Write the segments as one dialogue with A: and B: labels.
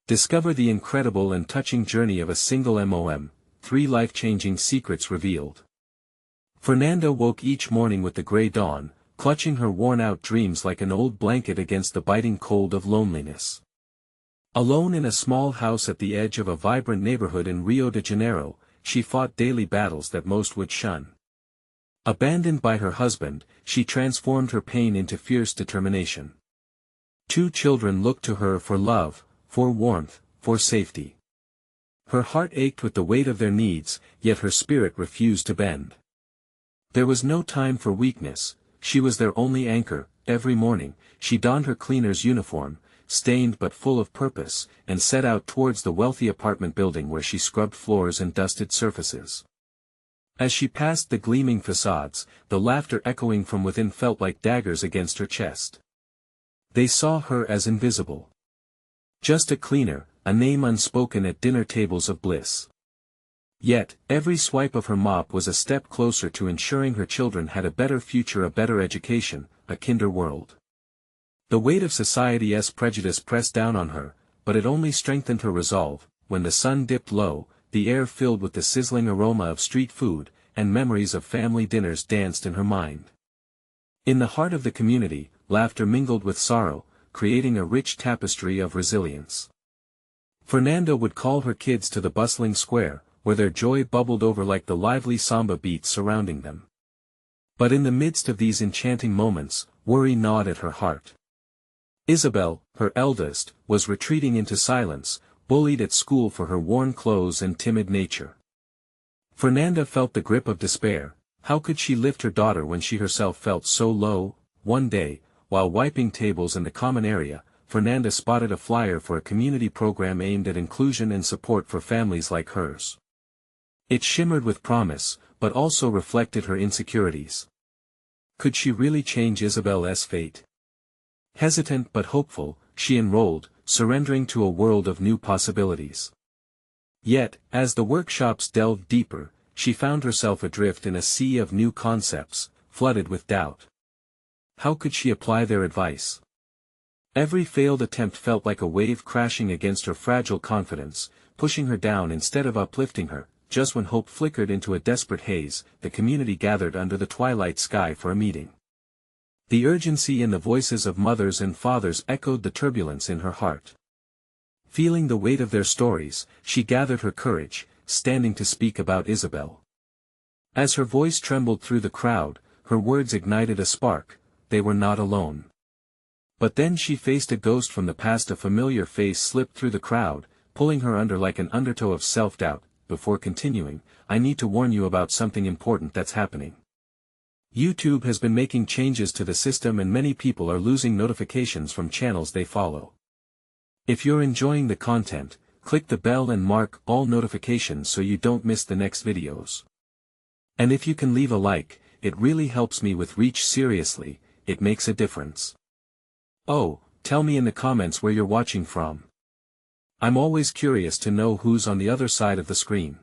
A: Discover the incredible and touching journey of a single mom, 3 life-changing secrets revealed. Fernanda woke each morning with the gray dawn, clutching her worn-out dreams like an old blanket against the biting cold of loneliness. Alone in a small house at the edge of a vibrant neighborhood in Rio de Janeiro, she fought daily battles that most would shun. Abandoned by her husband, she transformed her pain into fierce determination. 2 children looked to her for love, for warmth, for safety. Her heart ached with the weight of their needs, yet her spirit refused to bend. There was no time for weakness, she was their only anchor. Every morning, she donned her cleaner's uniform, stained but full of purpose, and set out towards the wealthy apartment building where she scrubbed floors and dusted surfaces. As she passed the gleaming facades, the laughter echoing from within felt like daggers against her chest. They saw her as invisible. Just a cleaner, a name unspoken at dinner tables of bliss. Yet, every swipe of her mop was a step closer to ensuring her children had a better future, a better education, a kinder world. The weight of society's prejudice pressed down on her, but it only strengthened her resolve. When the sun dipped low, the air filled with the sizzling aroma of street food, and memories of family dinners danced in her mind. In the heart of the community, laughter mingled with sorrow, creating a rich tapestry of resilience. Fernanda would call her kids to the bustling square, where their joy bubbled over like the lively samba beats surrounding them. But in the midst of these enchanting moments, worry gnawed at her heart. Isabel, her eldest, was retreating into silence, bullied at school for her worn clothes and timid nature. Fernanda felt the grip of despair. How could she lift her daughter when she herself felt so low? One day, while wiping tables in the common area, Fernanda spotted a flyer for a community program aimed at inclusion and support for families like hers. It shimmered with promise, but also reflected her insecurities. Could she really change Isabel's fate? Hesitant but hopeful, she enrolled, surrendering to a world of new possibilities. Yet, as the workshops delved deeper, she found herself adrift in a sea of new concepts, flooded with doubt. How could she apply their advice? Every failed attempt felt like a wave crashing against her fragile confidence, pushing her down instead of uplifting her. Just when hope flickered into a desperate haze, the community gathered under the twilight sky for a meeting. The urgency in the voices of mothers and fathers echoed the turbulence in her heart. Feeling the weight of their stories, she gathered her courage, standing to speak about Isabel. As her voice trembled through the crowd, her words ignited a spark. They were not alone. But then she faced a ghost from the past. A familiar face slipped through the crowd, pulling her under like an undertow of self-doubt. Before continuing, I need to warn you about something important that's happening. YouTube has been making changes to the system and many people are losing notifications from channels they follow. If you're enjoying the content, click the bell and mark all notifications so you don't miss the next videos. And if you can leave a like, it really helps me with reach. Seriously, it makes a difference. Oh, tell me in the comments where you're watching from. I'm always curious to know who's on the other side of the screen.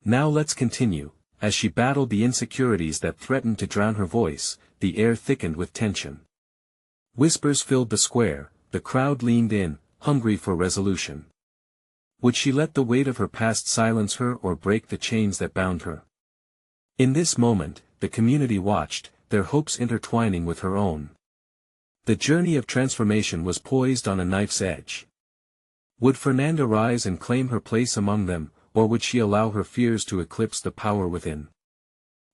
A: Now let's continue. As she battled the insecurities that threatened to drown her voice, the air thickened with tension. Whispers filled the square, the crowd leaned in, hungry for resolution. Would she let the weight of her past silence her or break the chains that bound her? In this moment, the community watched, their hopes intertwining with her own. The journey of transformation was poised on a knife's edge. Would Fernanda rise and claim her place among them, or would she allow her fears to eclipse the power within?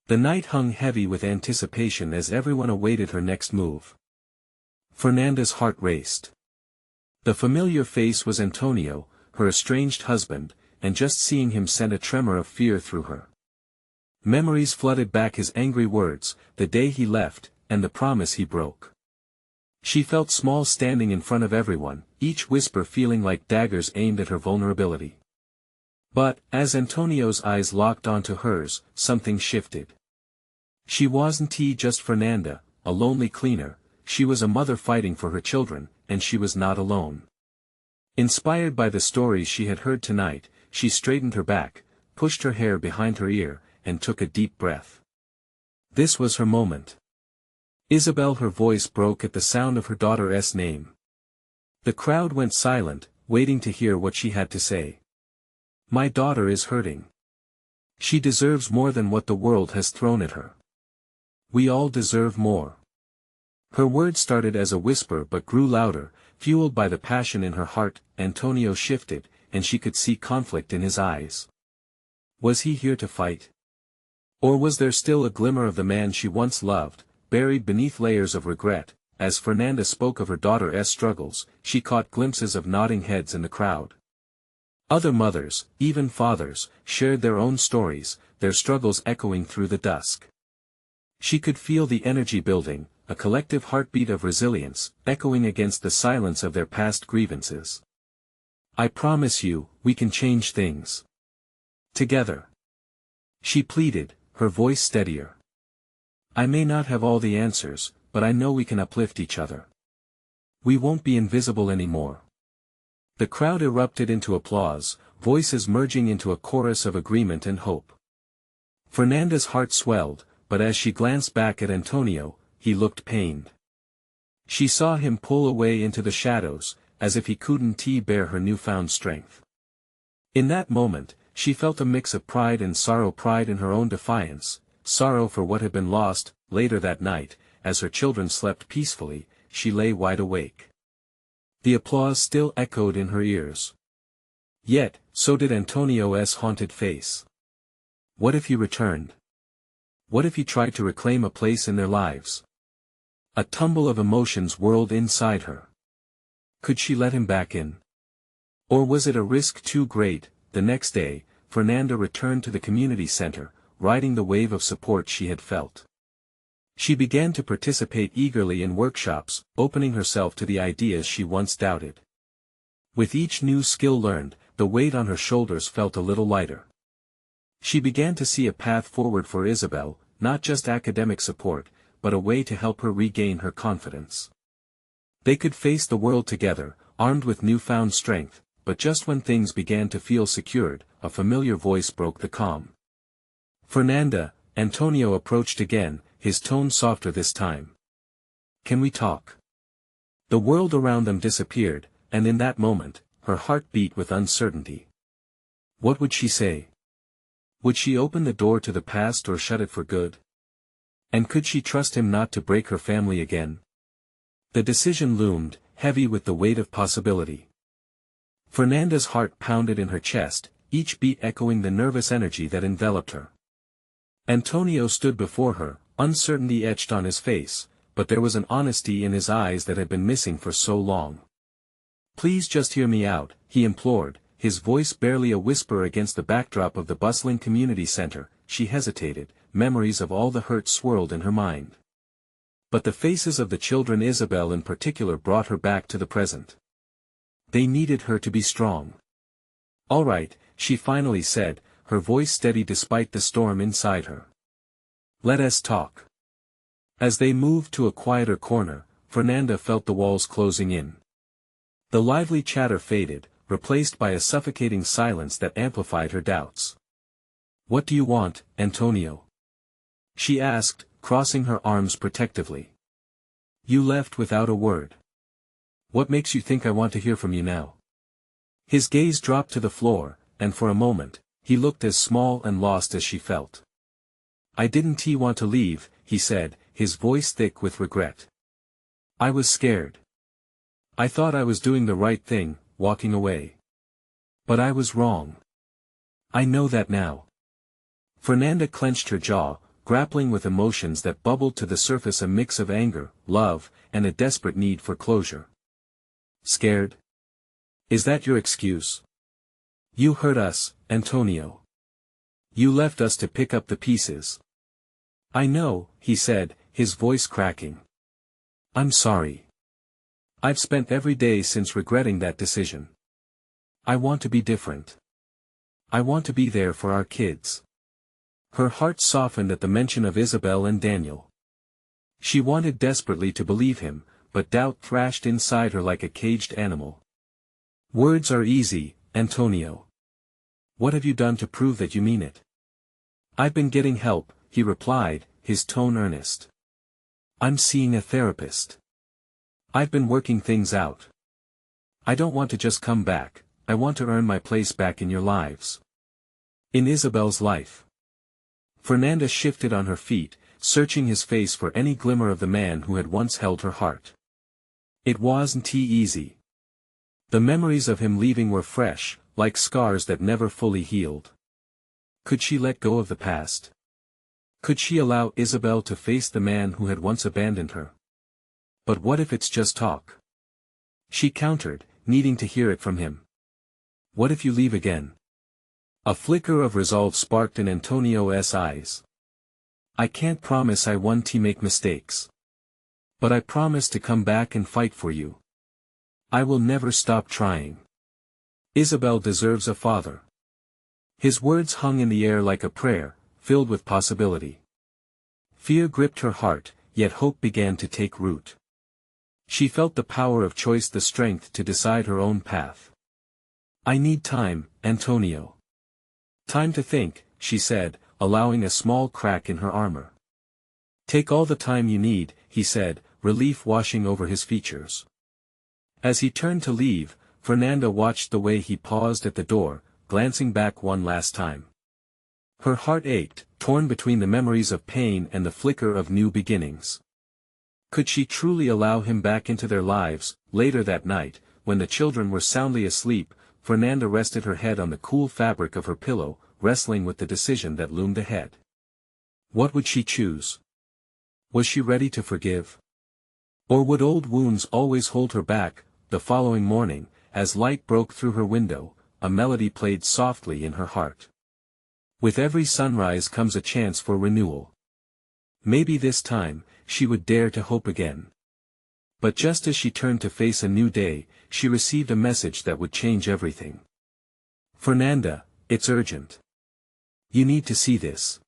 A: The night hung heavy with anticipation as everyone awaited her next move. Fernanda's heart raced. The familiar face was Antonio, her estranged husband, and just seeing him sent a tremor of fear through her. Memories flooded back his angry words, the day he left, and the promise he broke. She felt small standing in front of everyone, each whisper feeling like daggers aimed at her vulnerability. But, as Antonio's eyes locked onto hers, something shifted. She wasn't just Fernanda, a lonely cleaner, she was a mother fighting for her children, and she was not alone. Inspired by the stories she had heard tonight, she straightened her back, pushed her hair behind her ear, and took a deep breath. This was her moment. Isabel, her voice broke at the sound of her daughter's name. The crowd went silent, waiting to hear what she had to say. My daughter is hurting. She deserves more than what the world has thrown at her. We all deserve more. Her words started as a whisper but grew louder, fueled by the passion in her heart. Antonio shifted, and she could see conflict in his eyes. Was he here to fight? Or was there still a glimmer of the man she once loved, buried beneath layers of regret? As Fernanda spoke of her daughter's struggles, she caught glimpses of nodding heads in the crowd. Other mothers, even fathers, shared their own stories, their struggles echoing through the dusk. She could feel the energy building, a collective heartbeat of resilience, echoing against the silence of their past grievances. I promise you, we can change things. Together. She pleaded, her voice steadier. I may not have all the answers, but I know we can uplift each other. We won't be invisible anymore. The crowd erupted into applause, voices merging into a chorus of agreement and hope. Fernanda's heart swelled, but as she glanced back at Antonio, he looked pained. She saw him pull away into the shadows, as if he couldn't bear her newfound strength. In that moment, she felt a mix of pride and sorrow, pride in her own defiance, sorrow for what had been lost. Later that night, as her children slept peacefully, she lay wide awake. The applause still echoed in her ears. Yet, so did Antonio's haunted face. What if he returned? What if he tried to reclaim a place in their lives? A tumble of emotions whirled inside her. Could she let him back in? Or was it a risk too great? The next day, Fernanda returned to the community center, riding the wave of support she had felt. She began to participate eagerly in workshops, opening herself to the ideas she once doubted. With each new skill learned, the weight on her shoulders felt a little lighter. She began to see a path forward for Isabel, not just academic support, but a way to help her regain her confidence. They could face the world together, armed with newfound strength, but just when things began to feel secured, a familiar voice broke the calm. Fernanda, Antonio approached again, his tone softer this time. Can we talk? The world around them disappeared, and in that moment, her heart beat with uncertainty. What would she say? Would she open the door to the past or shut it for good? And could she trust him not to break her family again? The decision loomed, heavy with the weight of possibility. Fernanda's heart pounded in her chest, each beat echoing the nervous energy that enveloped her. Antonio stood before her, uncertainty etched on his face, but there was an honesty in his eyes that had been missing for so long. Please just hear me out, he implored, his voice barely a whisper against the backdrop of the bustling community center. She hesitated, memories of all the hurt swirled in her mind. But the faces of the children, Isabel in particular, brought her back to the present. They needed her to be strong. All right, she finally said, her voice steady despite the storm inside her. Let us talk. As they moved to a quieter corner, Fernanda felt the walls closing in. The lively chatter faded, replaced by a suffocating silence that amplified her doubts. What do you want, Antonio? She asked, crossing her arms protectively. You left without a word. What makes you think I want to hear from you now? His gaze dropped to the floor, and for a moment, he looked as small and lost as she felt. I didn't want to leave, he said, his voice thick with regret. I was scared. I thought I was doing the right thing, walking away. But I was wrong. I know that now. Fernanda clenched her jaw, grappling with emotions that bubbled to the surface, a mix of anger, love, and a desperate need for closure. Scared? Is that your excuse? You hurt us, Antonio. You left us to pick up the pieces. I know, he said, his voice cracking. I'm sorry. I've spent every day since regretting that decision. I want to be different. I want to be there for our kids. Her heart softened at the mention of Isabel and Daniel. She wanted desperately to believe him, but doubt thrashed inside her like a caged animal. Words are easy, Antonio. What have you done to prove that you mean it? I've been getting help, he replied, his tone earnest. I'm seeing a therapist. I've been working things out. I don't want to just come back, I want to earn my place back in your lives. In Isabel's life. Fernanda shifted on her feet, searching his face for any glimmer of the man who had once held her heart. It wasn't easy. The memories of him leaving were fresh, like scars that never fully healed. Could she let go of the past? Could she allow Isabel to face the man who had once abandoned her? But what if it's just talk? She countered, needing to hear it from him. What if you leave again? A flicker of resolve sparked in Antonio's eyes. I can't promise I won't make mistakes. But I promise to come back and fight for you. I will never stop trying. Isabel deserves a father. His words hung in the air like a prayer, filled with possibility. Fear gripped her heart, yet hope began to take root. She felt the power of choice, the strength to decide her own path. I need time, Antonio. Time to think, she said, allowing a small crack in her armor. Take all the time you need, he said, relief washing over his features. As he turned to leave, Fernanda watched the way he paused at the door, glancing back one last time. Her heart ached, torn between the memories of pain and the flicker of new beginnings. Could she truly allow him back into their lives? Later that night, when the children were soundly asleep, Fernanda rested her head on the cool fabric of her pillow, wrestling with the decision that loomed ahead. What would she choose? Was she ready to forgive? Or would old wounds always hold her back? The following morning, as light broke through her window, a melody played softly in her heart. With every sunrise comes a chance for renewal. Maybe this time, she would dare to hope again. But just as she turned to face a new day, she received a message that would change everything. Fernanda, it's urgent. You need to see this.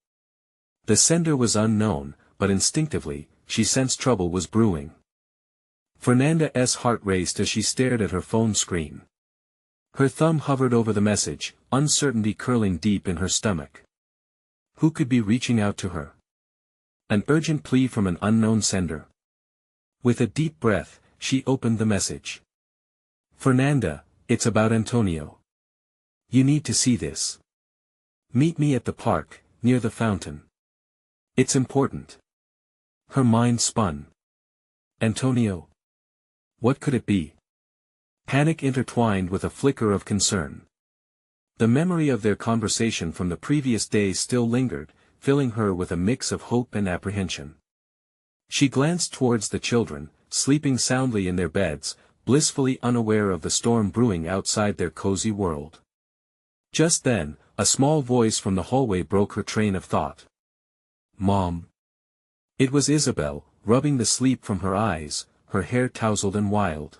A: The sender was unknown, but instinctively, she sensed trouble was brewing. Fernanda's heart raced as she stared at her phone screen. Her thumb hovered over the message, uncertainty curling deep in her stomach. Who could be reaching out to her? An urgent plea from an unknown sender. With a deep breath, she opened the message. Fernanda, it's about Antonio. You need to see this. Meet me at the park, near the fountain. It's important. Her mind spun. Antonio? What could it be? Panic intertwined with a flicker of concern. The memory of their conversation from the previous day still lingered, filling her with a mix of hope and apprehension. She glanced towards the children, sleeping soundly in their beds, blissfully unaware of the storm brewing outside their cozy world. Just then, a small voice from the hallway broke her train of thought. Mom. It was Isabel, rubbing the sleep from her eyes, her hair tousled and wild.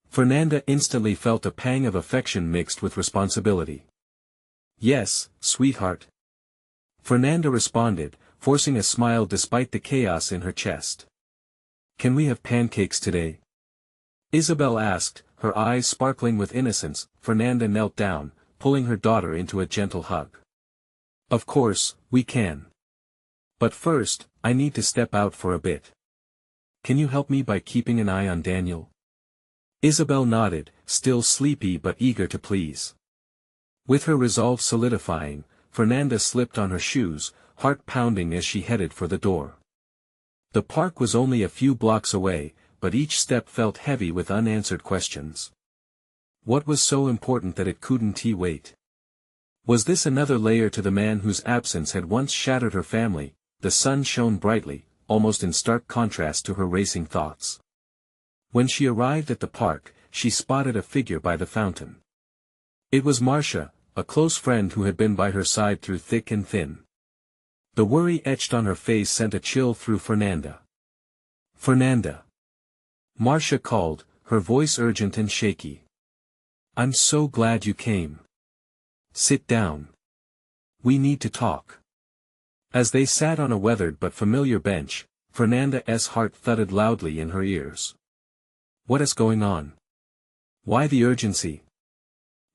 A: Fernanda instantly felt a pang of affection mixed with responsibility. Yes, sweetheart. Fernanda responded, forcing a smile despite the chaos in her chest. Can we have pancakes today? Isabel asked, her eyes sparkling with innocence. Fernanda knelt down, pulling her daughter into a gentle hug. Of course, we can. But first, I need to step out for a bit. Can you help me by keeping an eye on Daniel? Isabel nodded, still sleepy but eager to please. With her resolve solidifying, Fernanda slipped on her shoes, heart pounding as she headed for the door. The park was only a few blocks away, but each step felt heavy with unanswered questions. What was so important that it couldn't wait? Was this another layer to the man whose absence had once shattered her family? The sun shone brightly, almost in stark contrast to her racing thoughts. When she arrived at the park, she spotted a figure by the fountain. It was Marcia, a close friend who had been by her side through thick and thin. The worry etched on her face sent a chill through Fernanda. Fernanda. Marcia called, her voice urgent and shaky. I'm so glad you came. Sit down. We need to talk. As they sat on a weathered but familiar bench, Fernanda's heart thudded loudly in her ears. What is going on? Why the urgency?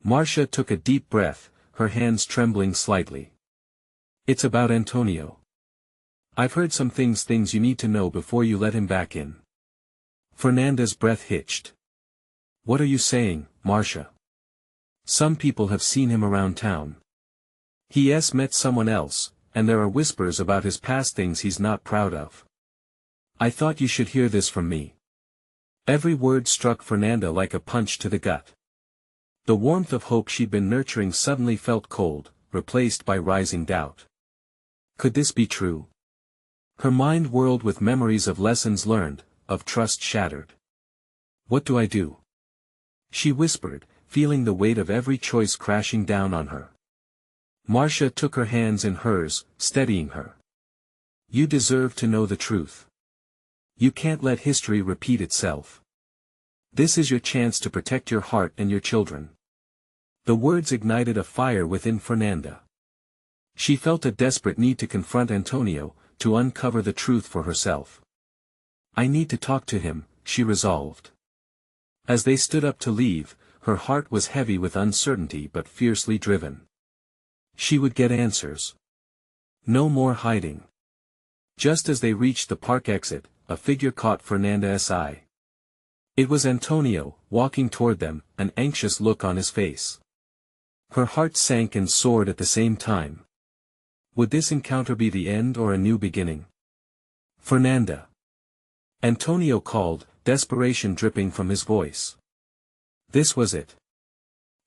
A: Marcia took a deep breath, her hands trembling slightly. It's about Antonio. I've heard some things you need to know before you let him back in. Fernanda's breath hitched. What are you saying, Marcia? Some people have seen him around town. He's met someone else, and there are whispers about his past things he's not proud of. I thought you should hear this from me. Every word struck Fernanda like a punch to the gut. The warmth of hope she'd been nurturing suddenly felt cold, replaced by rising doubt. Could this be true? Her mind whirled with memories of lessons learned, of trust shattered. What do I do? She whispered, feeling the weight of every choice crashing down on her. Marcia took her hands in hers, steadying her. You deserve to know the truth. You can't let history repeat itself. This is your chance to protect your heart and your children. The words ignited a fire within Fernanda. She felt a desperate need to confront Antonio, to uncover the truth for herself. I need to talk to him, she resolved. As they stood up to leave, her heart was heavy with uncertainty but fiercely driven. She would get answers. No more hiding. Just as they reached the park exit, a figure caught Fernanda's eye. It was Antonio, walking toward them, an anxious look on his face. Her heart sank and soared at the same time. Would this encounter be the end or a new beginning? Fernanda. Antonio called, desperation dripping from his voice. This was it.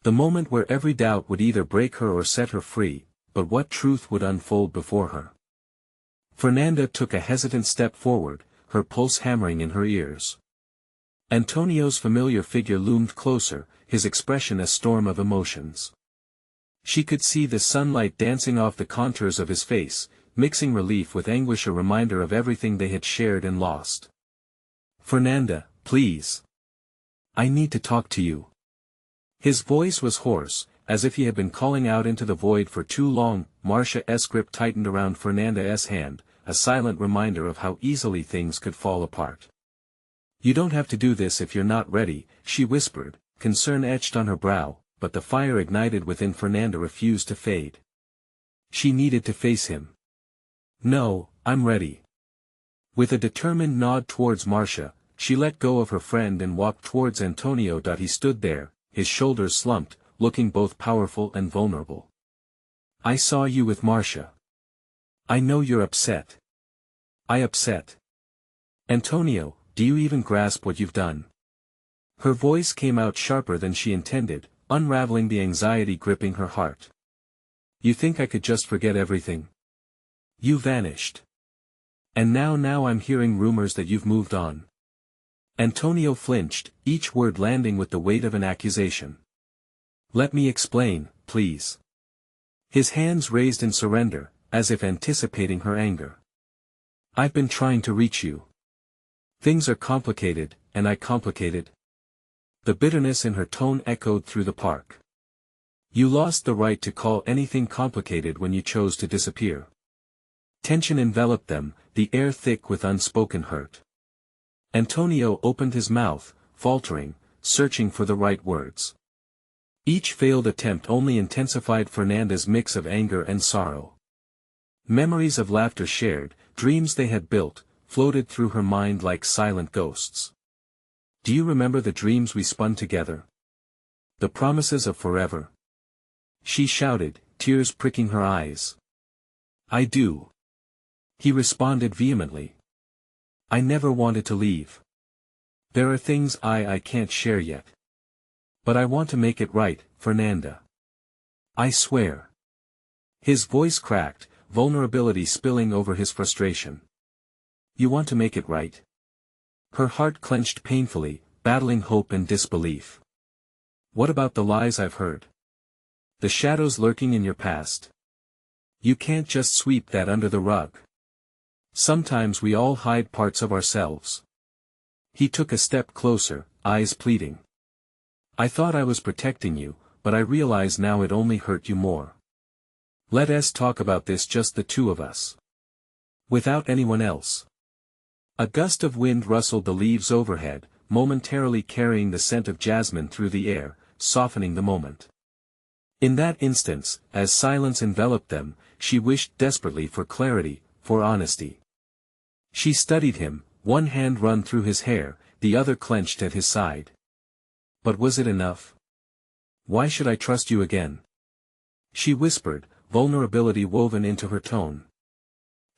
A: The moment where every doubt would either break her or set her free, but what truth would unfold before her? Fernanda took a hesitant step forward, her pulse hammering in her ears. Antonio's familiar figure loomed closer, his expression a storm of emotions. She could see the sunlight dancing off the contours of his face, mixing relief with anguish, a reminder of everything they had shared and lost. Fernanda, please. I need to talk to you. His voice was hoarse, as if he had been calling out into the void for too long. Marcia's grip tightened around Fernanda's hand, a silent reminder of how easily things could fall apart. You don't have to do this if you're not ready, she whispered, concern etched on her brow, but the fire ignited within Fernanda refused to fade. She needed to face him. No, I'm ready. With a determined nod towards Marcia, she let go of her friend and walked towards Antonio. He stood there, his shoulders slumped, looking both powerful and vulnerable. I saw you with Marcia. I know you're upset. Upset. Antonio, do you even grasp what you've done? Her voice came out sharper than she intended, unraveling the anxiety gripping her heart. You think I could just forget everything? You vanished. And now I'm hearing rumors that you've moved on. Antonio flinched, each word landing with the weight of an accusation. Let me explain, please. His hands raised in surrender, as if anticipating her anger. I've been trying to reach you. Things are complicated, and I complicated. The bitterness in her tone echoed through the park. You lost the right to call anything complicated when you chose to disappear. Tension enveloped them, the air thick with unspoken hurt. Antonio opened his mouth, faltering, searching for the right words. Each failed attempt only intensified Fernanda's mix of anger and sorrow. Memories of laughter shared, dreams they had built, floated through her mind like silent ghosts. Do you remember the dreams we spun together? The promises of forever? She shouted, tears pricking her eyes. I do. He responded vehemently. I never wanted to leave. There are things I can't share yet. But I want to make it right, Fernanda. I swear. His voice cracked, vulnerability spilling over his frustration. You want to make it right? Her heart clenched painfully, battling hope and disbelief. What about the lies I've heard? The shadows lurking in your past? You can't just sweep that under the rug. Sometimes we all hide parts of ourselves. He took a step closer, eyes pleading. I thought I was protecting you, but I realize now it only hurt you more. Let us talk about this, just the two of us. Without anyone else. A gust of wind rustled the leaves overhead, momentarily carrying the scent of jasmine through the air, softening the moment. In that instance, as silence enveloped them, she wished desperately for clarity, for honesty. She studied him, one hand run through his hair, the other clenched at his side. But was it enough? Why should I trust you again? She whispered, vulnerability woven into her tone.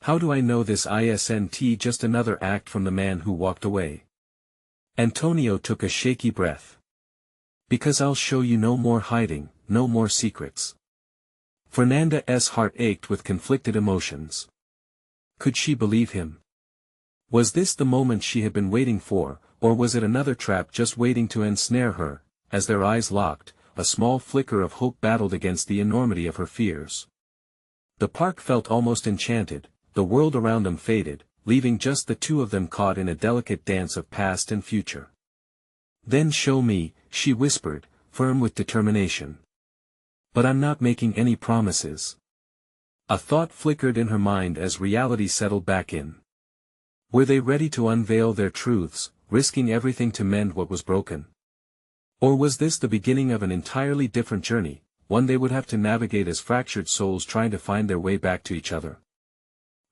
A: How do I know this isn't just another act from the man who walked away? Antonio took a shaky breath. Because I'll show you no more hiding, no more secrets. Fernanda's heart ached with conflicted emotions. Could she believe him? Was this the moment she had been waiting for, or was it another trap just waiting to ensnare her? As their eyes locked, a small flicker of hope battled against the enormity of her fears. The park felt almost enchanted, the world around them faded, leaving just the two of them caught in a delicate dance of past and future. Then show me, she whispered, firm with determination. But I'm not making any promises. A thought flickered in her mind as reality settled back in. Were they ready to unveil their truths, risking everything to mend what was broken? Or was this the beginning of an entirely different journey, one they would have to navigate as fractured souls trying to find their way back to each other?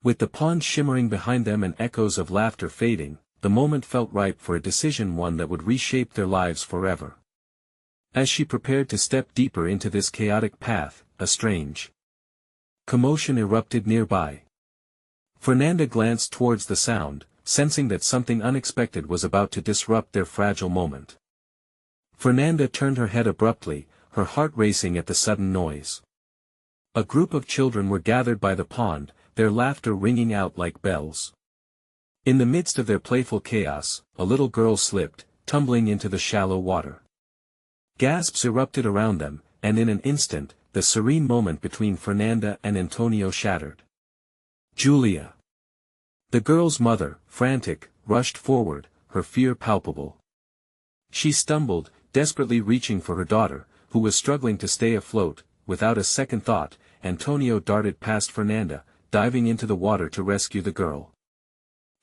A: With the pond shimmering behind them and echoes of laughter fading, the moment felt ripe for a decision, one that would reshape their lives forever. As she prepared to step deeper into this chaotic path, a strange commotion erupted nearby. Fernanda glanced towards the sound, sensing that something unexpected was about to disrupt their fragile moment. Fernanda turned her head abruptly, her heart racing at the sudden noise. A group of children were gathered by the pond, their laughter ringing out like bells. In the midst of their playful chaos, a little girl slipped, tumbling into the shallow water. Gasps erupted around them, and in an instant, the serene moment between Fernanda and Antonio shattered. Julia! The girl's mother, frantic, rushed forward, her fear palpable. She stumbled, desperately reaching for her daughter, who was struggling to stay afloat. Without a second thought, Antonio darted past Fernanda, diving into the water to rescue the girl.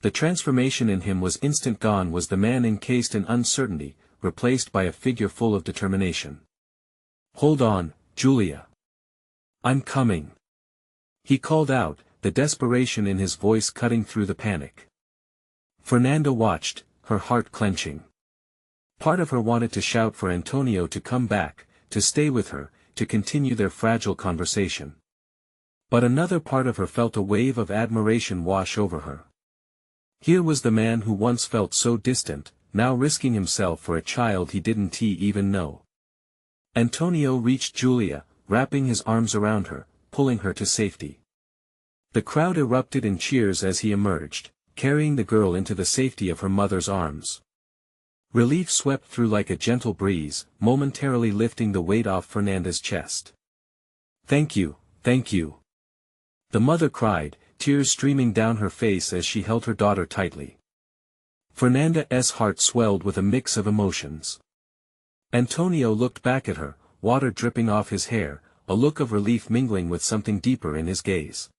A: The transformation in him was instant. Gone was the man encased in uncertainty, replaced by a figure full of determination. Hold on, Julia. I'm coming. He called out, the desperation in his voice cutting through the panic. Fernanda watched, her heart clenching. Part of her wanted to shout for Antonio to come back, to stay with her, to continue their fragile conversation. But another part of her felt a wave of admiration wash over her. Here was the man who once felt so distant, now risking himself for a child he didn't even know. Antonio reached Julia, wrapping his arms around her, pulling her to safety. The crowd erupted in cheers as he emerged, carrying the girl into the safety of her mother's arms. Relief swept through like a gentle breeze, momentarily lifting the weight off Fernanda's chest. Thank you, thank you. The mother cried, tears streaming down her face as she held her daughter tightly. Fernanda's heart swelled with a mix of emotions. Antonio looked back at her, water dripping off his hair, a look of relief mingling with something deeper in his gaze.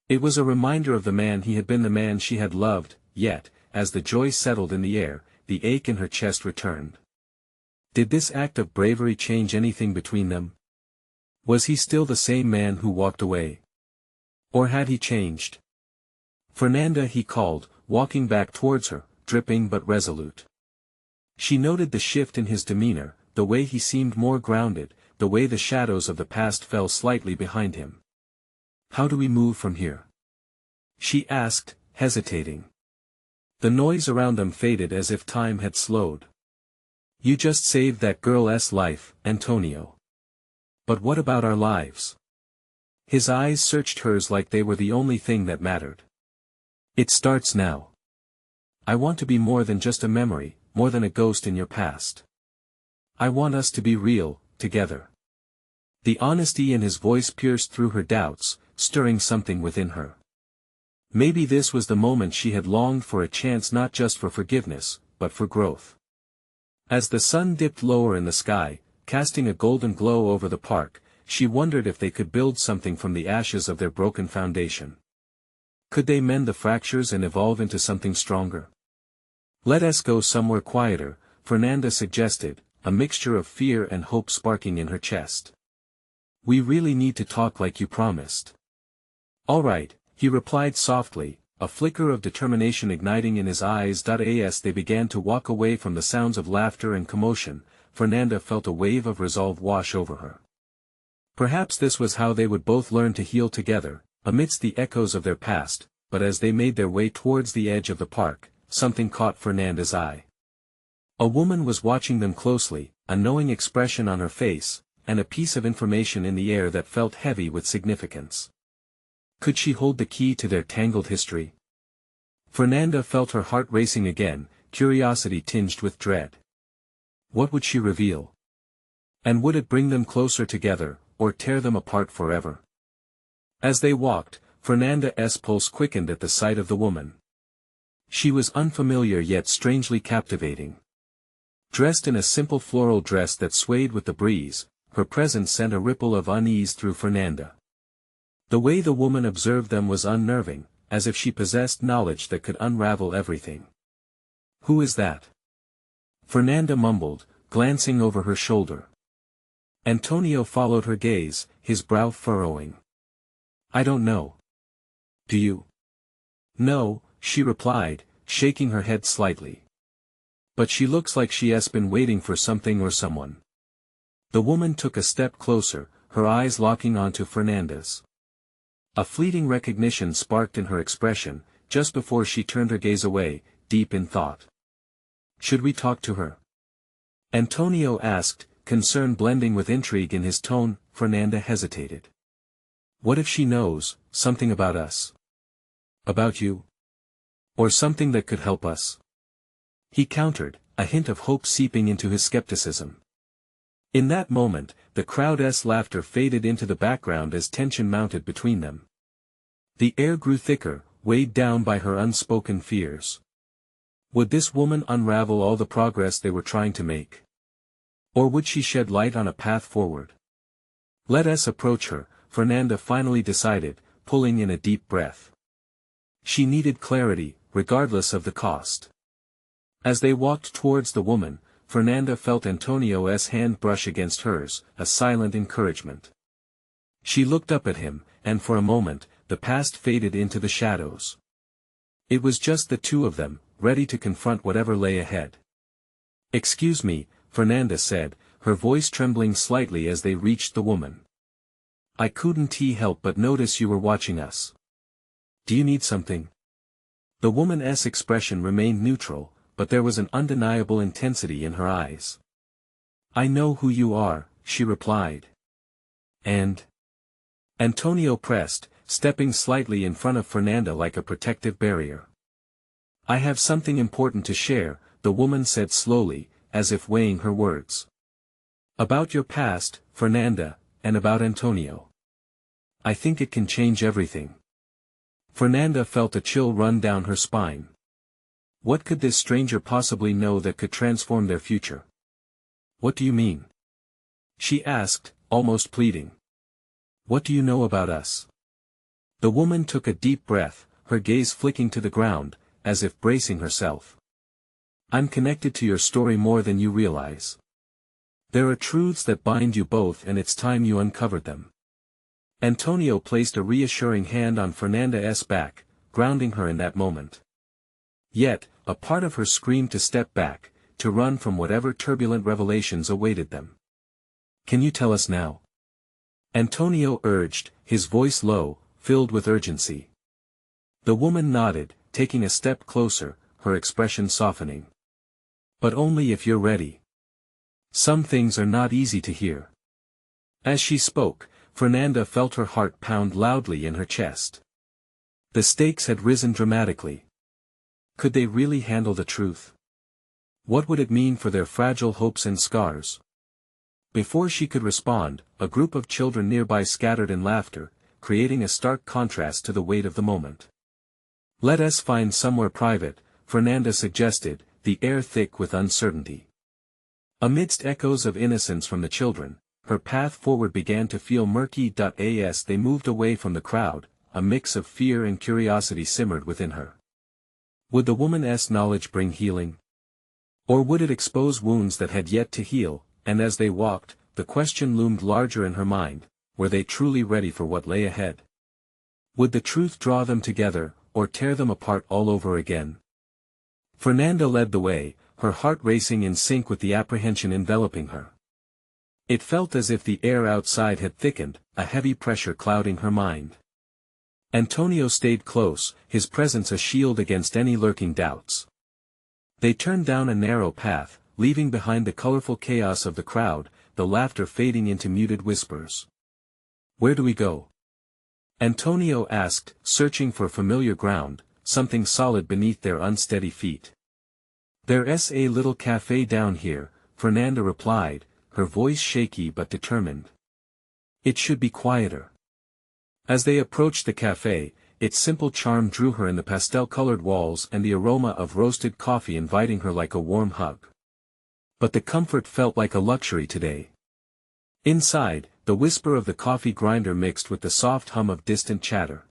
A: It was a reminder of the man he had been, the man she had loved, yet, as the joy settled in the air, the ache in her chest returned. Did this act of bravery change anything between them? Was he still the same man who walked away? Or had he changed? Fernanda, he called, walking back towards her, dripping but resolute. She noted the shift in his demeanor, the way he seemed more grounded, the way the shadows of the past fell slightly behind him. How do we move from here? She asked, hesitating. The noise around them faded as if time had slowed. You just saved that girl's life, Antonio. But what about our lives? His eyes searched hers like they were the only thing that mattered. It starts now. I want to be more than just a memory, more than a ghost in your past. I want us to be real, together. The honesty in his voice pierced through her doubts, stirring something within her. Maybe this was the moment she had longed for, a chance not just for forgiveness, but for growth. As the sun dipped lower in the sky, casting a golden glow over the park, she wondered if they could build something from the ashes of their broken foundation. Could they mend the fractures and evolve into something stronger? Let us go somewhere quieter, Fernanda suggested, a mixture of fear and hope sparking in her chest. We really need to talk like you promised. All right, he replied softly, a flicker of determination igniting in his eyes. As they began to walk away from the sounds of laughter and commotion, Fernanda felt a wave of resolve wash over her. Perhaps this was how they would both learn to heal together, amidst the echoes of their past, but as they made their way towards the edge of the park, something caught Fernanda's eye. A woman was watching them closely, a knowing expression on her face, and a piece of information in the air that felt heavy with significance. Could she hold the key to their tangled history? Fernanda felt her heart racing again, curiosity tinged with dread. What would she reveal? And would it bring them closer together, or tear them apart forever? As they walked, Fernanda's pulse quickened at the sight of the woman. She was unfamiliar yet strangely captivating. Dressed in a simple floral dress that swayed with the breeze, her presence sent a ripple of unease through Fernanda. The way the woman observed them was unnerving, as if she possessed knowledge that could unravel everything. "Who is that?" Fernanda mumbled, glancing over her shoulder. Antonio followed her gaze, his brow furrowing. "I don't know." "Do you?" "No," she replied, shaking her head slightly. "But she looks like she has been waiting for something or someone." The woman took a step closer, her eyes locking onto Fernanda's. A fleeting recognition sparked in her expression, just before she turned her gaze away, deep in thought. "Should we talk to her?" Antonio asked, concern blending with intrigue in his tone. Fernanda hesitated. "What if she knows something about us? About you? Or something that could help us?" He countered, a hint of hope seeping into his skepticism. In that moment, the crowd's laughter faded into the background as tension mounted between them. The air grew thicker, weighed down by her unspoken fears. Would this woman unravel all the progress they were trying to make? Or would she shed light on a path forward? "Let us approach her," Fernanda finally decided, pulling in a deep breath. She needed clarity, regardless of the cost. As they walked towards the woman, Fernanda felt Antonio's hand brush against hers, a silent encouragement. She looked up at him, and for a moment, the past faded into the shadows. It was just the two of them, ready to confront whatever lay ahead. "Excuse me," Fernanda said, her voice trembling slightly as they reached the woman. "I couldn't help but notice you were watching us. Do you need something?" The woman's expression remained neutral, but there was an undeniable intensity in her eyes. "I know who you are," she replied. "And?" Antonio pressed, stepping slightly in front of Fernanda like a protective barrier. "I have something important to share," the woman said slowly, as if weighing her words. "About your past, Fernanda, and about Antonio. I think it can change everything." Fernanda felt a chill run down her spine. What could this stranger possibly know that could transform their future? "What do you mean?" she asked, almost pleading. "What do you know about us?" The woman took a deep breath, her gaze flicking to the ground, as if bracing herself. "I'm connected to your story more than you realize. There are truths that bind you both, and it's time you uncovered them." Antonio placed a reassuring hand on Fernanda's back, grounding her in that moment. Yet, a part of her screamed to step back, to run from whatever turbulent revelations awaited them. "Can you tell us now?" Antonio urged, his voice low, filled with urgency. The woman nodded, taking a step closer, her expression softening. "But only if you're ready. Some things are not easy to hear." As she spoke, Fernanda felt her heart pound loudly in her chest. The stakes had risen dramatically. Could they really handle the truth? What would it mean for their fragile hopes and scars? Before she could respond, a group of children nearby scattered in laughter, creating a stark contrast to the weight of the moment. "Let us find somewhere private," Fernanda suggested, the air thick with uncertainty. Amidst echoes of innocence from the children, her path forward began to feel murky. As they moved away from the crowd, a mix of fear and curiosity simmered within her. Would the woman's knowledge bring healing? Or would it expose wounds that had yet to heal? And as they walked, the question loomed larger in her mind, were they truly ready for what lay ahead? Would the truth draw them together, or tear them apart all over again. Fernanda led the way, her heart racing in sync with the apprehension enveloping her. It felt as if the air outside had thickened, a heavy pressure clouding her mind. Antonio stayed close, his presence a shield against any lurking doubts. They turned down a narrow path, leaving behind the colorful chaos of the crowd, the laughter fading into muted whispers. "Where do we go?" Antonio asked, searching for familiar ground, something solid beneath their unsteady feet. "There's a little cafe down here," Fernanda replied, her voice shaky but determined. "It should be quieter." As they approached the cafe, its simple charm drew her in, the pastel-colored walls and the aroma of roasted coffee inviting her like a warm hug. But the comfort felt like a luxury today. Inside, the whisper of the coffee grinder mixed with the soft hum of distant chatter.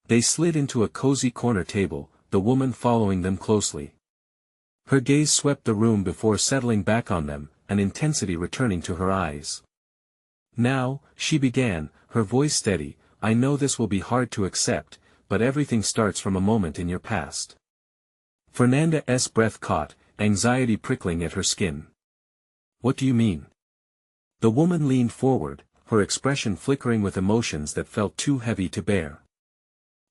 A: They slid into a cozy corner table, the woman following them closely. Her gaze swept the room before settling back on them, an intensity returning to her eyes. "Now," she began, her voice steady, "I know this will be hard to accept, but everything starts from a moment in your past." Fernanda's breath caught, anxiety prickling at her skin. "What do you mean?" The woman leaned forward, her expression flickering with emotions that felt too heavy to bear.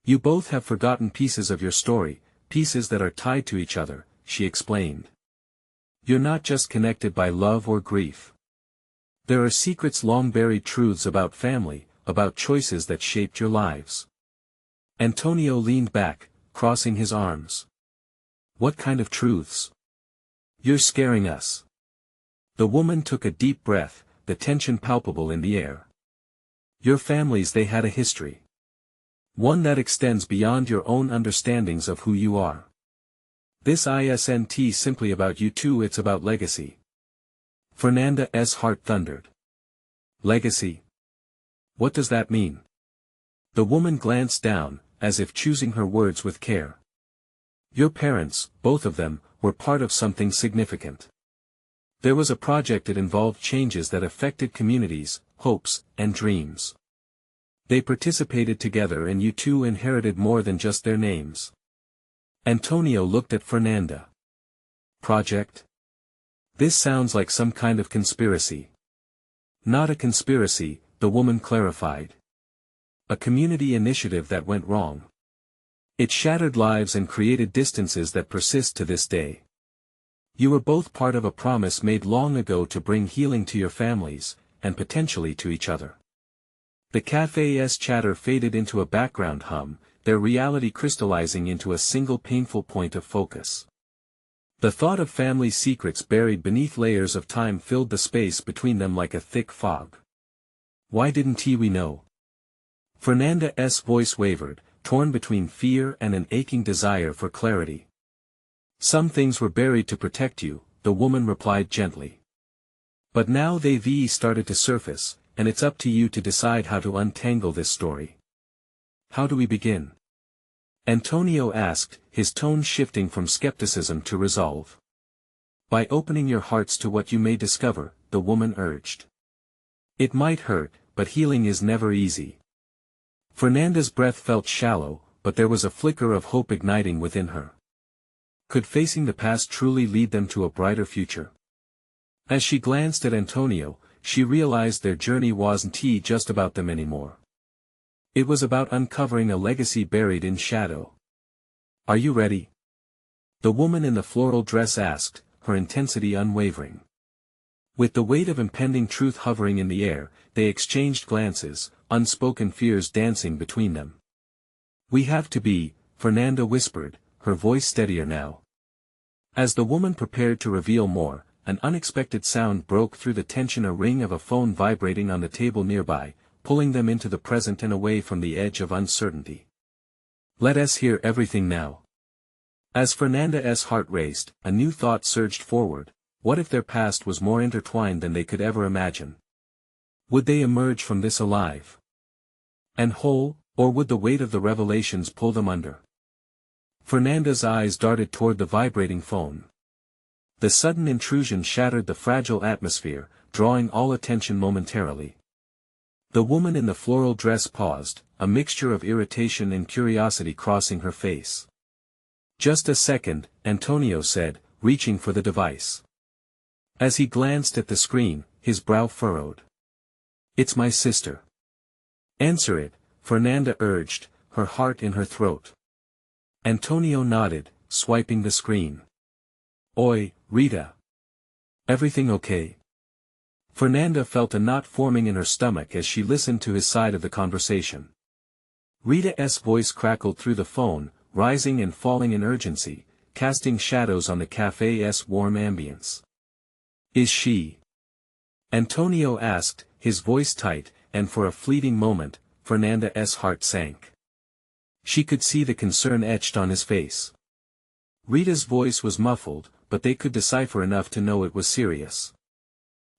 A: "You both have forgotten pieces of your story, pieces that are tied to each other," she explained. "You're not just connected by love or grief. There are secrets, long-buried truths about family, about choices that shaped your lives." Antonio leaned back, crossing his arms. "What kind of truths?" "You're scaring us." The woman took a deep breath, the tension palpable in the air. "Your families, they had a history. One that extends beyond your own understandings of who you are. This isn't simply about you two, it's about legacy." Fernanda's heart thundered. "Legacy? What does that mean?" The woman glanced down, as if choosing her words with care. "Your parents, both of them, were part of something significant. There was a project that involved changes that affected communities, hopes, and dreams. They participated together, and you two inherited more than just their names." Antonio looked at Fernanda. "Project? This sounds like some kind of conspiracy." "Not a conspiracy," the woman clarified. "A community initiative that went wrong. It shattered lives and created distances that persist to this day. You were both part of a promise made long ago to bring healing to your families, and potentially to each other." The cafe's chatter faded into a background hum, their reality crystallizing into a single painful point of focus. The thought of family secrets buried beneath layers of time filled the space between them like a thick fog. "Why didn't we know?" Fernanda's voice wavered, torn between fear and an aching desire for clarity. "Some things were buried to protect you," the woman replied gently. "But now they've started to surface, and it's up to you to decide how to untangle this story." "How do we begin?" Antonio asked, his tone shifting from skepticism to resolve. "By opening your hearts to what you may discover," the woman urged. "It might hurt, but healing is never easy." Fernanda's breath felt shallow, but there was a flicker of hope igniting within her. Could facing the past truly lead them to a brighter future? As she glanced at Antonio, she realized their journey wasn't just about them anymore. It was about uncovering a legacy buried in shadow. "Are you ready?" the woman in the floral dress asked, her intensity unwavering. With the weight of impending truth hovering in the air, they exchanged glances, unspoken fears dancing between them. "We have to be," Fernanda whispered, her voice steadier now. As the woman prepared to reveal more, an unexpected sound broke through the tension, a ring of a phone vibrating on the table nearby, pulling them into the present and away from the edge of uncertainty. "Let us hear everything now." As Fernanda's heart raced, a new thought surged forward: what if their past was more intertwined than they could ever imagine? Would they emerge from this alive and whole, or would the weight of the revelations pull them under? Fernanda's eyes darted toward the vibrating phone. The sudden intrusion shattered the fragile atmosphere, drawing all attention momentarily. The woman in the floral dress paused, a mixture of irritation and curiosity crossing her face. "Just a second," Antonio said, reaching for the device. As he glanced at the screen, his brow furrowed. "It's my sister." "Answer it," Fernanda urged, her heart in her throat. Antonio nodded, swiping the screen. "Oi, Rita. Everything okay?" Fernanda felt a knot forming in her stomach as she listened to his side of the conversation. Rita's voice crackled through the phone, rising and falling in urgency, casting shadows on the café's warm ambience. "Is she?" Antonio asked, his voice tight, and for a fleeting moment, Fernanda's heart sank. She could see the concern etched on his face. Rita's voice was muffled, but they could decipher enough to know it was serious.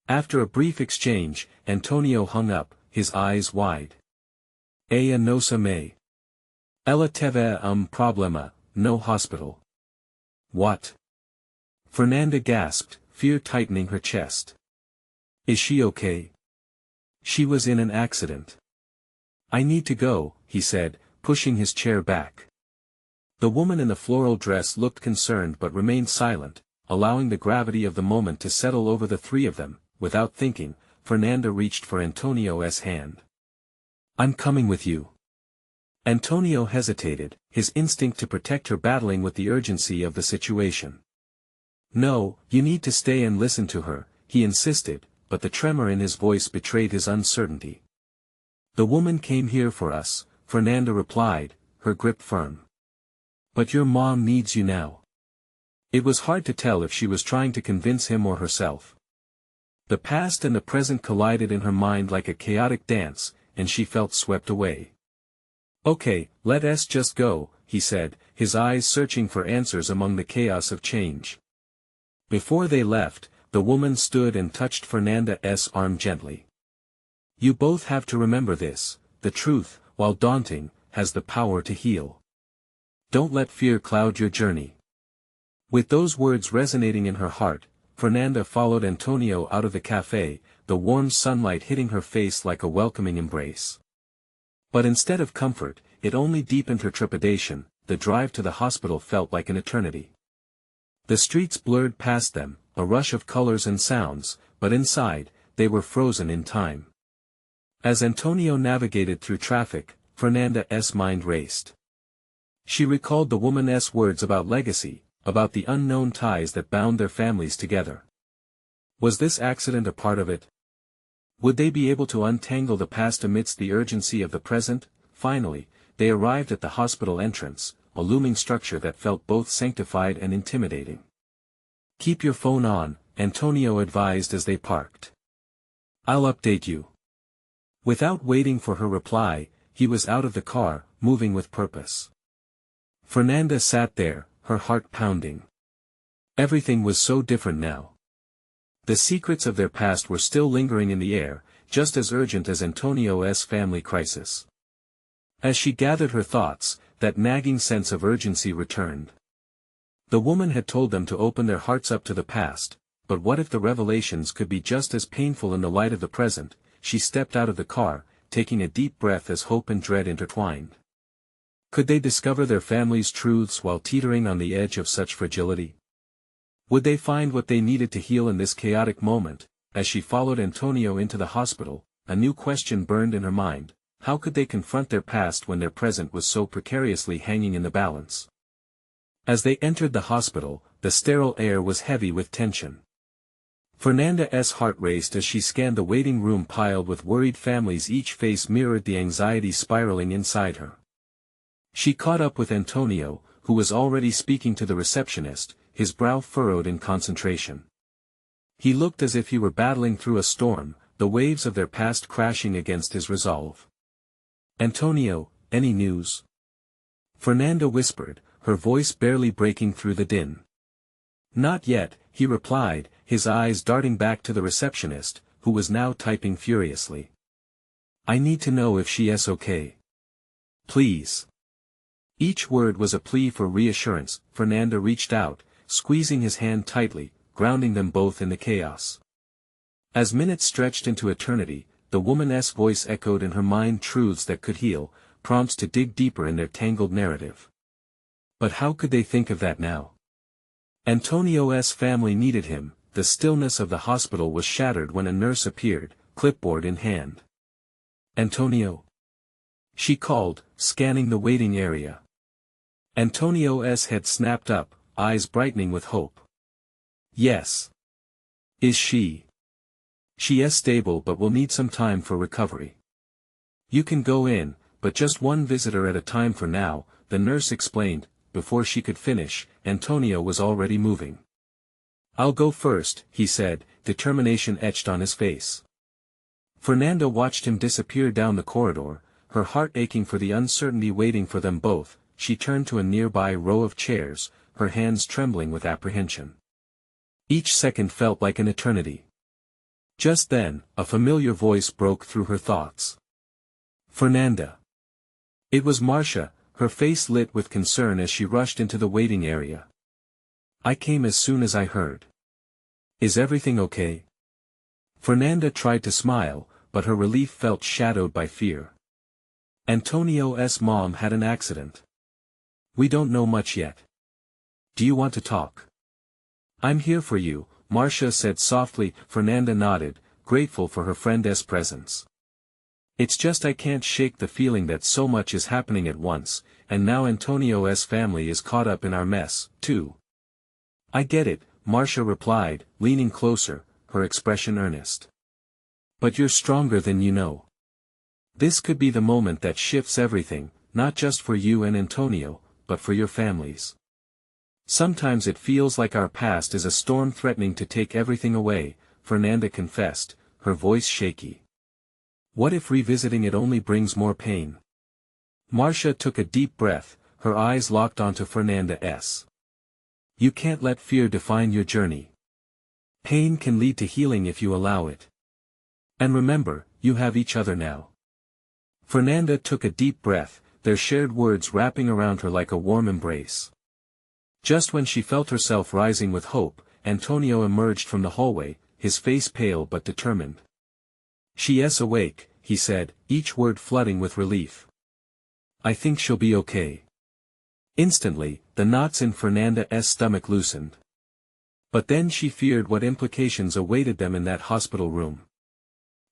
A: After a brief exchange, Antonio hung up, his eyes wide. "Ella no se me. Ella teve problema, no hospital." "What?" Fernanda gasped, fear tightening her chest. "Is she okay?" "She was in an accident." "I need to go," he said, pushing his chair back. The woman in the floral dress looked concerned but remained silent, allowing the gravity of the moment to settle over the three of them. Without thinking, Fernanda reached for Antonio's hand. "I'm coming with you." Antonio hesitated, his instinct to protect her battling with the urgency of the situation. "No, you need to stay and listen to her," he insisted, but the tremor in his voice betrayed his uncertainty. "The woman came here for us," Fernanda replied, her grip firm. "But your mom needs you now." It was hard to tell if she was trying to convince him or herself. The past and the present collided in her mind like a chaotic dance, and she felt swept away. "Okay, let us just go," he said, his eyes searching for answers among the chaos of change. Before they left, the woman stood and touched Fernanda's arm gently. "You both have to remember this: the truth, while daunting, has the power to heal. Don't let fear cloud your journey." With those words resonating in her heart, Fernanda followed Antonio out of the café, the warm sunlight hitting her face like a welcoming embrace. But instead of comfort, it only deepened her trepidation. The drive to the hospital felt like an eternity. The streets blurred past them, a rush of colors and sounds, but inside, they were frozen in time. As Antonio navigated through traffic, Fernanda's mind raced. She recalled the woman's words about legacy, about the unknown ties that bound their families together. Was this accident a part of it? Would they be able to untangle the past amidst the urgency of the present? Finally, they arrived at the hospital entrance, a looming structure that felt both sanctified and intimidating. "Keep your phone on," Antonio advised as they parked. "I'll update you." Without waiting for her reply, he was out of the car, moving with purpose. Fernanda sat there, her heart pounding. Everything was so different now. The secrets of their past were still lingering in the air, just as urgent as Antonio's family crisis. As she gathered her thoughts, that nagging sense of urgency returned. The woman had told them to open their hearts up to the past, but what if the revelations could be just as painful in the light of the present? She stepped out of the car, taking a deep breath as hope and dread intertwined. Could they discover their family's truths while teetering on the edge of such fragility? Would they find what they needed to heal in this chaotic moment? As she followed Antonio into the hospital, a new question burned in her mind: how could they confront their past when their present was so precariously hanging in the balance? As they entered the hospital, the sterile air was heavy with tension. Fernanda's heart raced as she scanned the waiting room piled with worried families. Each face mirrored the anxiety spiraling inside her. She caught up with Antonio, who was already speaking to the receptionist, his brow furrowed in concentration. He looked as if he were battling through a storm, the waves of their past crashing against his resolve. "Antonio, any news?" Fernanda whispered, her voice barely breaking through the din. "Not yet," he replied, his eyes darting back to the receptionist, who was now typing furiously. "I need to know if she is okay. Please." Each word was a plea for reassurance. Fernanda reached out, squeezing his hand tightly, grounding them both in the chaos. As minutes stretched into eternity, the woman's voice echoed in her mind truths that could heal, prompts to dig deeper in their tangled narrative. But how could they think of that now? Antonio's family needed him. The stillness of the hospital was shattered when a nurse appeared, clipboard in hand. "Antonio?" she called, scanning the waiting area. Antonio's head snapped up, eyes brightening with hope. "Yes." "Is she?" "She is stable but will need some time for recovery." "You can go in, but just one visitor at a time for now," the nurse explained. Before she could finish, Antonio was already moving. "I'll go first," he said, determination etched on his face. Fernanda watched him disappear down the corridor, her heart aching for the uncertainty waiting for them both. She turned to a nearby row of chairs, her hands trembling with apprehension. Each second felt like an eternity. Just then, a familiar voice broke through her thoughts. "Fernanda." It was Marcia, her face lit with concern as she rushed into the waiting area. "I came as soon as I heard. Is everything okay?" Fernanda tried to smile, but her relief felt shadowed by fear. "Antonio's mom had an accident. We don't know much yet. Do you want to talk?" "I'm here for you," Marcia said softly. Fernanda nodded, grateful for her friend's presence. "It's just I can't shake the feeling that so much is happening at once, and now Antonio's family is caught up in our mess, too." "I get it," Marcia replied, leaning closer, her expression earnest. "But you're stronger than you know. This could be the moment that shifts everything, not just for you and Antonio, but for your families. Sometimes it feels like our past is a storm threatening to take everything away," Fernanda confessed, her voice shaky. "What if revisiting it only brings more pain?" Marcia took a deep breath, her eyes locked onto Fernanda's. "You can't let fear define your journey. Pain can lead to healing if you allow it. And remember, you have each other now." Fernanda took a deep breath, their shared words wrapping around her like a warm embrace. Just when she felt herself rising with hope, Antonio emerged from the hallway, his face pale but determined. "She is awake," he said, each word flooding with relief. "I think she'll be okay." Instantly, the knots in Fernanda's stomach loosened. But then she feared what implications awaited them in that hospital room.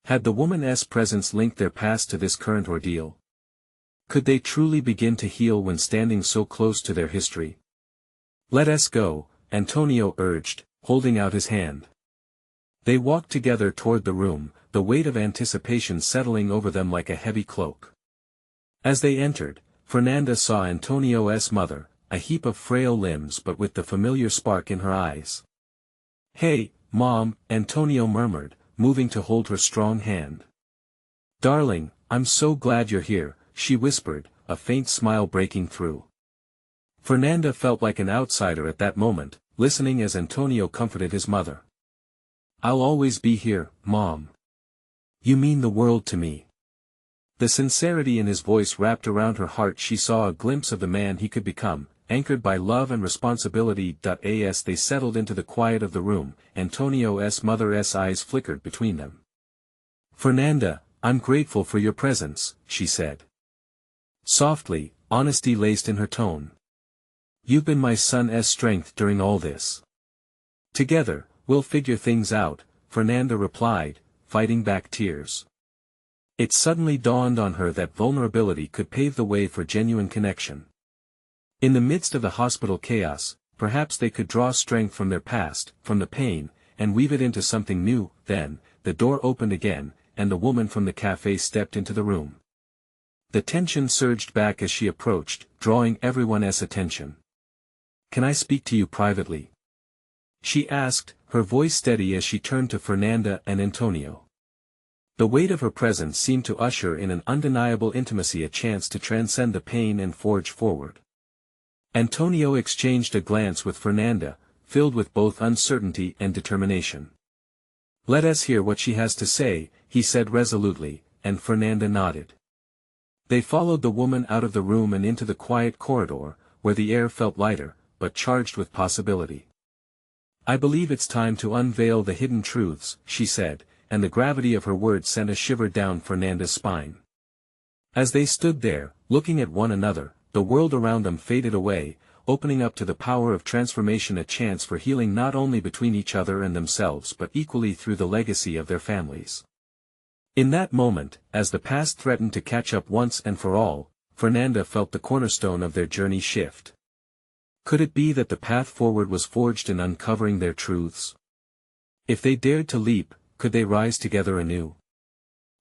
A: Had the woman's presence linked their past to this current ordeal? Could they truly begin to heal when standing so close to their history? "Let us go," Antonio urged, holding out his hand. They walked together toward the room, the weight of anticipation settling over them like a heavy cloak. As they entered, Fernanda saw Antonio's mother, a heap of frail limbs but with the familiar spark in her eyes. "Hey, Mom," Antonio murmured, moving to hold her strong hand. "Darling, I'm so glad you're here," she whispered, a faint smile breaking through. Fernanda felt like an outsider at that moment, listening as Antonio comforted his mother. "I'll always be here, Mom. You mean the world to me." The sincerity in his voice wrapped around her heart. She saw a glimpse of the man he could become, anchored by love and responsibility. As they settled into the quiet of the room, Antonio's mother's eyes flickered between them. "Fernanda, I'm grateful for your presence," she said. Softly, honesty laced in her tone. "You've been my son's strength during all this. Together, we'll figure things out," Fernanda replied, fighting back tears. It suddenly dawned on her that vulnerability could pave the way for genuine connection. In the midst of the hospital chaos, perhaps they could draw strength from their past, from the pain, and weave it into something new. Then, the door opened again, and the woman from the cafe stepped into the room. The tension surged back as she approached, drawing everyone's attention. "Can I speak to you privately?" she asked, her voice steady as she turned to Fernanda and Antonio. The weight of her presence seemed to usher in an undeniable intimacy, a chance to transcend the pain and forge forward. Antonio exchanged a glance with Fernanda, filled with both uncertainty and determination. "Let us hear what she has to say," he said resolutely, and Fernanda nodded. They followed the woman out of the room and into the quiet corridor, where the air felt lighter, but charged with possibility. "I believe it's time to unveil the hidden truths," she said, and the gravity of her words sent a shiver down Fernanda's spine. As they stood there, looking at one another, the world around them faded away, opening up to the power of transformation a chance for healing not only between each other and themselves but equally through the legacy of their families. In that moment, as the past threatened to catch up once and for all, Fernanda felt the cornerstone of their journey shift. Could it be that the path forward was forged in uncovering their truths? If they dared to leap, could they rise together anew?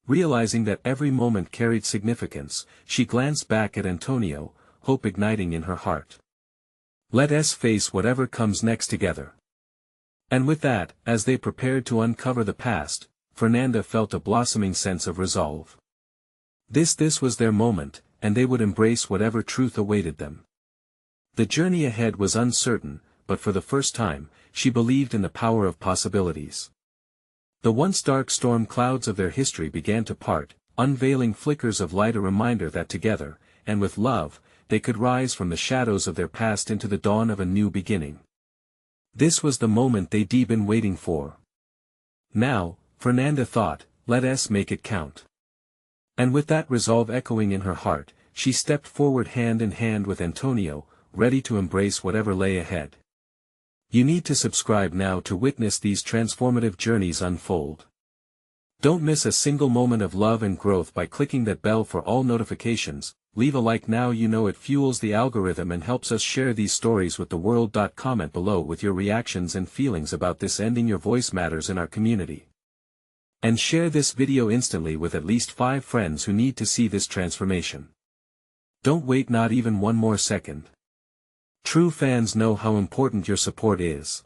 A: Realizing that every moment carried significance, she glanced back at Antonio, hope igniting in her heart. Let us face whatever comes next together. And with that, as they prepared to uncover the past, Fernanda felt a blossoming sense of resolve. This was their moment, and they would embrace whatever truth awaited them. The journey ahead was uncertain, but for the first time, she believed in the power of possibilities. The once dark storm clouds of their history began to part, unveiling flickers of light, a reminder that together, and with love, they could rise from the shadows of their past into the dawn of a new beginning. This was the moment they'd been waiting for. Now, Fernanda thought, let us make it count. And with that resolve echoing in her heart, she stepped forward hand in hand with Antonio, ready to embrace whatever lay ahead. You need to subscribe now to witness these transformative journeys unfold. Don't miss a single moment of love and growth by clicking that bell for all notifications. Leave a like now, it fuels the algorithm and helps us share these stories with the world. Comment below with your reactions and feelings about this ending. Your voice matters in our community. And share this video instantly with at least 5 friends who need to see this transformation. Don't wait not even one more second. True fans know how important your support is.